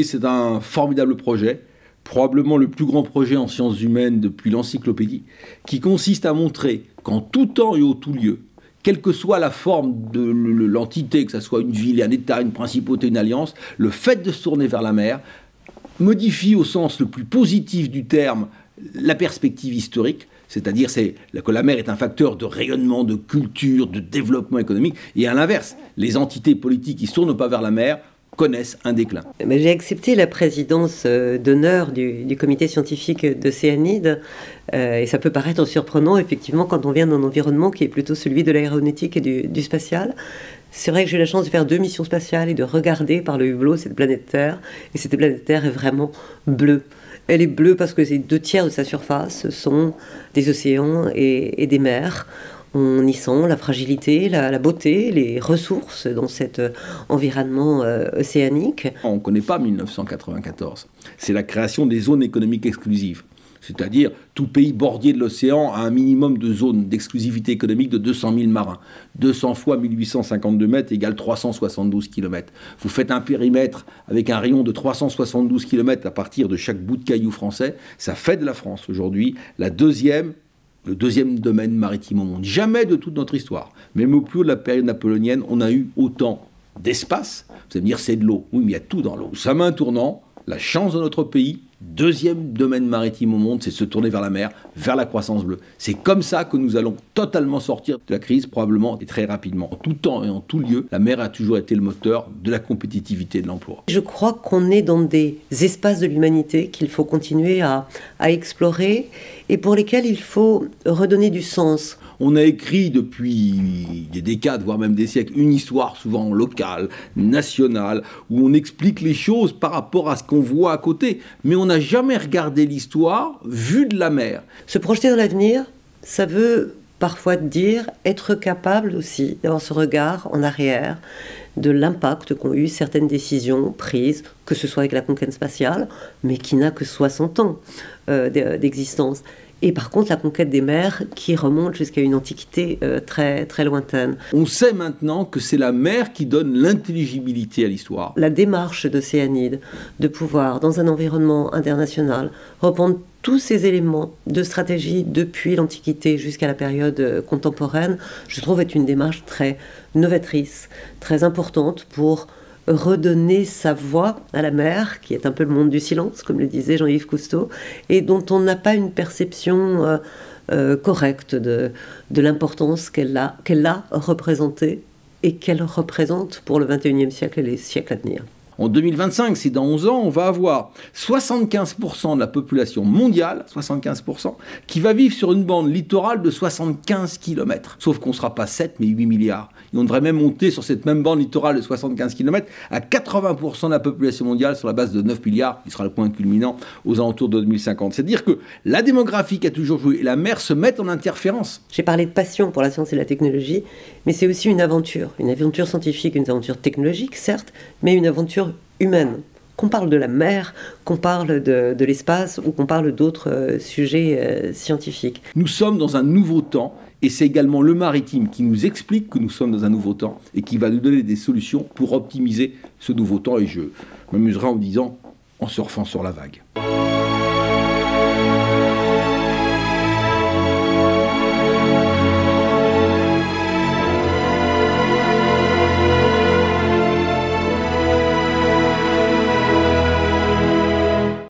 c'est un formidable projet, probablement le plus grand projet en sciences humaines depuis l'encyclopédie, qui consiste à montrer qu'en tout temps et au tout lieu, quelle que soit la forme de l'entité, que ce soit une ville, un État, une principauté, une alliance, le fait de se tourner vers la mer modifie au sens le plus positif du terme la perspective historique, c'est-à-dire que la mer est un facteur de rayonnement, de culture, de développement économique, et à l'inverse, les entités politiques qui ne se tournent pas vers la mer connaissent un déclin. J'ai accepté la présidence d'honneur du comité scientifique d'Océanide, et ça peut paraître surprenant, effectivement, quand on vient d'un environnement qui est plutôt celui de l'aéronautique et du spatial. C'est vrai que j'ai eu la chance de faire 2 missions spatiales et de regarder par le hublot cette planète Terre, et cette planète Terre est vraiment bleue. Elle est bleue parce que les 2 tiers de sa surface sont des océans et des mers. On y sent la fragilité, la beauté, les ressources dans cet environnement océanique. On ne connaît pas 1994. C'est la création des zones économiques exclusives. C'est-à-dire tout pays bordier de l'océan a un minimum de zones d'exclusivité économique de 200 000 marins. 200 fois 1852 mètres égale 372 km. Vous faites un périmètre avec un rayon de 372 km à partir de chaque bout de caillou français. Ça fait de la France aujourd'hui le deuxième domaine maritime au monde. Jamais de toute notre histoire. Même au plus haut de la période napoléonienne, on a eu autant d'espace. Vous allez me dire, c'est de l'eau. Oui, mais il y a tout dans l'eau. Ça met un tournant. La chance de notre pays, deuxième domaine maritime au monde, c'est de se tourner vers la mer, vers la croissance bleue. C'est comme ça que nous allons totalement sortir de la crise, probablement et très rapidement. En tout temps et en tout lieu, la mer a toujours été le moteur de la compétitivité et de l'emploi. Je crois qu'on est dans des espaces de l'humanité qu'il faut continuer à explorer et pour lesquels il faut redonner du sens. On a écrit depuis des décades, voire même des siècles, une histoire souvent locale, nationale, où on explique les choses par rapport à ce qu'on voit à côté. Mais on n'a jamais regardé l'histoire vue de la mer. Se projeter dans l'avenir, ça veut parfois dire être capable aussi d'avoir ce regard en arrière de l'impact qu'ont eu certaines décisions prises, que ce soit avec la conquête spatiale, mais qui n'a que 60 ans d'existence. Et par contre, la conquête des mers qui remonte jusqu'à une antiquité très, très lointaine. On sait maintenant que c'est la mer qui donne l'intelligibilité à l'histoire. La démarche d'Océanide, de pouvoir, dans un environnement international, reprendre tous ces éléments de stratégie depuis l'Antiquité jusqu'à la période contemporaine, je trouve est une démarche très novatrice, très importante pour redonner sa voix à la mer, qui est un peu le monde du silence, comme le disait Jean-Yves Cousteau, et dont on n'a pas une perception correcte de l'importance qu'elle a représentée et qu'elle représente pour le XXIe siècle et les siècles à venir. En 2025, c'est dans 11 ans, on va avoir 75% de la population mondiale, 75%, qui va vivre sur une bande littorale de 75 km. Sauf qu'on ne sera pas 7, mais 8 milliards. Et on devrait même monter sur cette même bande littorale de 75 km à 80% de la population mondiale sur la base de 9 milliards, qui sera le point culminant aux alentours de 2050. C'est-à-dire que la démographie qui a toujours joué et la mer se mettent en interférence. J'ai parlé de passion pour la science et la technologie, mais c'est aussi une aventure scientifique, une aventure technologique, certes, mais une aventure humaine. Qu'on parle de la mer, qu'on parle de l'espace ou qu'on parle d'autres sujets scientifiques. Nous sommes dans un nouveau temps et c'est également le maritime qui nous explique que nous sommes dans un nouveau temps et qui va nous donner des solutions pour optimiser ce nouveau temps. Et je m'amuserai en disant en surfant sur la vague.